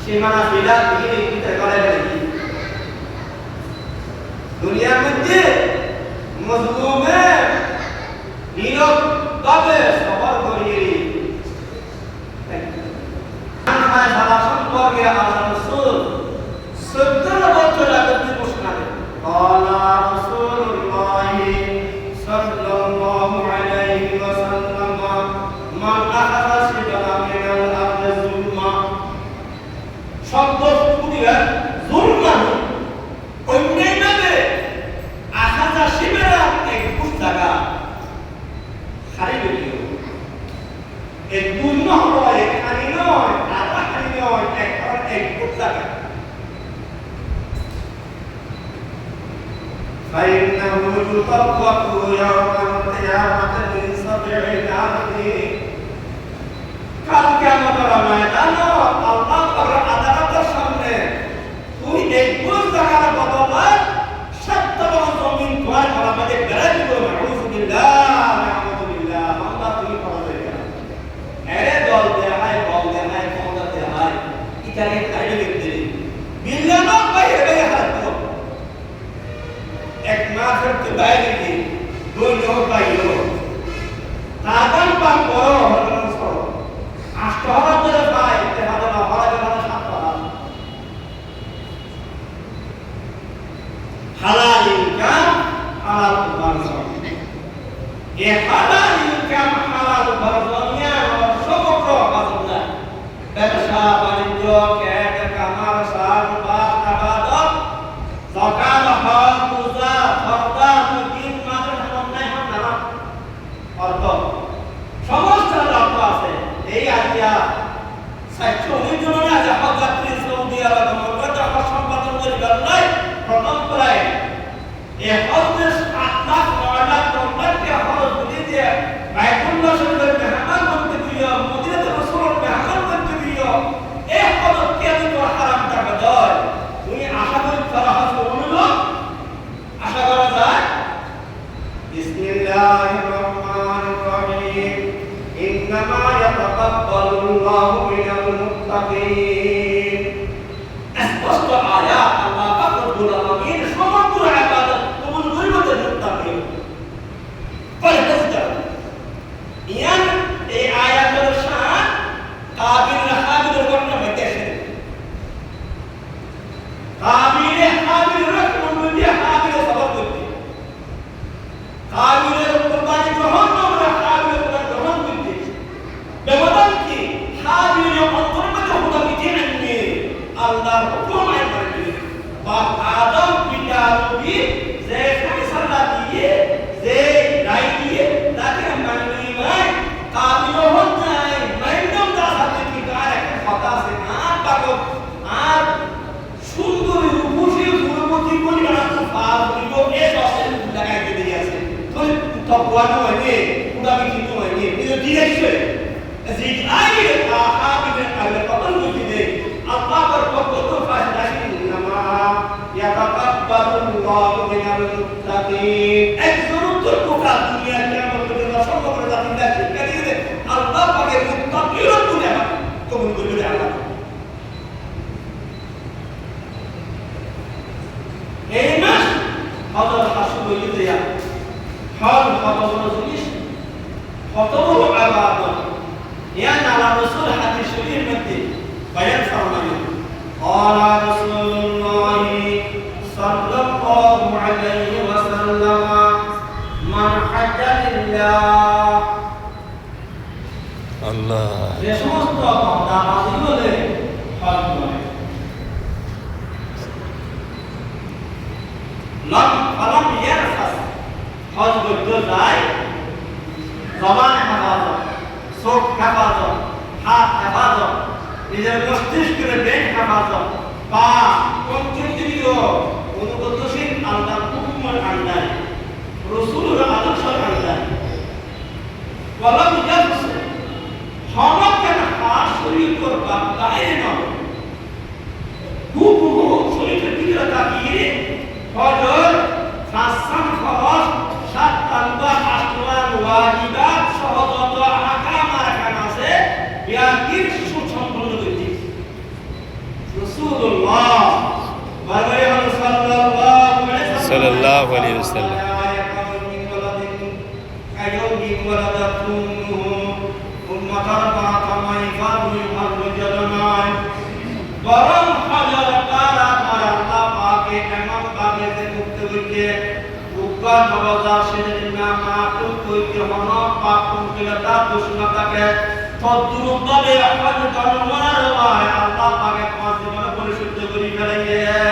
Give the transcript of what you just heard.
সীমানা ফিলা দিয়ে ভিতরে করে ফেলি দুনিয়ার মধ্যে মজলুমের নীরব তবে সবার করিয়ে সারা সম্পর্কে আল্লাহ রাসূল 17 বছর আগে ঘোষণা দেন আল্লাহ রাসূলুল্লাহ সাল্লাল্লাহু আলাইহি ওয়াসাল্লাম মান আখাযা শিবরা মিনাল আরদি যুলমা শব্দ পুরিয়া যুলমা অন্যায়ভাবে আখাযা শিবরা এক পুস্তকা খালি বলিও এক দুর্ন হলো এক খালি নয় আধা খালি নয় এক পুস্তকা فإنه يطبق يوم القيامة من 7 أرض কাল কিয়ামতের ময়দানে আল্লাহ পাকের আদালতের সামনে তুই এক পুস্তকার বদলে 7 বড় জমিন তোয়ার করা মানে বেড়ে দিব নাউযু বিল্লাহ নাউযুবিল্লাহ আল্লাহ তুই পাবে এরে দল দেখায় বল দেখায় ক্ষমতা দেখায় ইতারে তাইলে দেখতে বিল্লাহ না বাইরে বাইরে হাত এক মাসের তো বাইরে গিয়ে দুই লোক পাইলো তাগান পান করো হরণ সরো আষ্টহরা করে পাই তেহাদা না হরা গেলা সাত পারা হালাল ইনকাম হালাল উপার্জন এ হালাল ইনকাম হালাল উপার্জনিয়া সমগ্র কাজগুলা ব্যবসা বাণিজ্য ক্যাট কামার সার বাস আবাদত যাকাত হজ পূজা ফরদা মুকিম মাদ্রাসা নাই হন না অর্থ সমস্ত অর্থ আছে এই আইয়া সাইছো নিজনে আজ হজ যাত্রী সৌদি আরব মক্কা হজ সম্পাদন করে গল্লাই প্রথম প্রায় এই হজের 8 লাখ 9 লাখ 10 লাখ কে হজ করে দিয়ে বাইতুল্লাহ শরীফের মেহমান বনতে দিও মদিনাতুর রাসূলের মেহমান বনতে দিও এই হজ কে তো হারাম টাকা দেয় তুমি আশা করি তারা হজ করবে আশা করা যায় বিসমিল্লাহির রহমানির রহিম ইন্নামা ইয়াতাকাব্বালুল্লাহু মিনাল মুত্তাকিন স্পষ্ট আয়াত আল্লাহ পাক রব্বুল আলামিন সমগ্র ইবাদত কবুল করবে মুত্তাকিন পরিপূর্ণ ইয়ান এই আয়াতের শান কাবিল হাবিলের ঘটনা হইতেছে কাবিলে হাবিলের মন্ডলী হাবিলে সবর করতে কাবিলের কুরবানি গ্রহণ করে হাবিলের গ্রহণ করতে ব্যবধান কি হাবিলে অন্তর্গত হলো কি আনবে আল্লাহর হুকুম আইন করবে বা আদম পিতা নবী যে ফয়সালা দিয়ে যে রায় দিয়ে তাকে মানবি ভাই কাবিল হন নাই মাইনম দা হাতে কি কার একটা কথা আছে না পাগল আর সুন্দরী রূপসী গুণবতী পরিবার তো পার হইব এ দশের লাগাইতে দিয়ে আছে তুই তকওয়ানো হইবে উড়াবি কিন্তু হইবে এই ডিরেকশন জিদ আইয়ে আহাবিনের আলে কতল হইতে দে আল্লাহ পাক কত ফায়দা ইন্নামা ইয়াতাকাব্বালুল্লাহু মিনাল মুত্তাকিন একজন তো কোটা দুনিয়া কিয়ামতের জন্য সম্ভব করে জানেন না ঠিক আছে আল্লাহ পাকের মুত্তাকিন দুনিয়া কবুল করবে আল্লাহ এই মাস হজর হাসুল হইয়া হজ কত বড় জিনিস কত বড় ইবাদত ইয়া আল্লাহ রাসূল হাদিস শরীফের মধ্যে বয়ান ফরমালেন ক্বালা রাসূলুল্লাহ সাল্লাল্লাহু আলাইহি ওয়াসাল্লাম মান হাজ্জা লিল্লাহ আল্লাহ যে সমস্ত বান্দা বান্দী বলে হজ করে ফলম ইয়ারফাস হজ করতে যায় জবান হেফাজত চোখ হেফাজত হাত হেফাজত নিজের মস্তিষ্কের ব্রেন হেফাজত পা পঞ্চেন্দ্রিয় অনুগতশীল আল্লাহর হুকুমের আন্ডারে রাসূলের আদর্শের আন্ডারে ফলম ইয়ারফাস সমগ্র হাত শরীর করবা বাইরে নয় হুবহু শরীরের দিকে তাকিয়ে ফজর ফাসান ফরজ সাত তালবা আসমান ওয়াজিবাত সহ যত আহকাম আছে ইয়াকির সুসম্পন্ন করতে সাল্লাল্লাহু আলাইহি ওয়াসাল্লাম। বরং হাজার তারা আল্লাহ পাকে এমন ভাবে যে মুক্ত হইতে উকা নবজা সেদিন না তো কইতে হন পাপ কুলটা তা দোষনা থাকে তদ্রুপ ভাবে আল্লাহ জন্মার আল্লাহ পাকে পাঁচ জীবনে পরিশুদ্ধ করি ফেলাইয়ে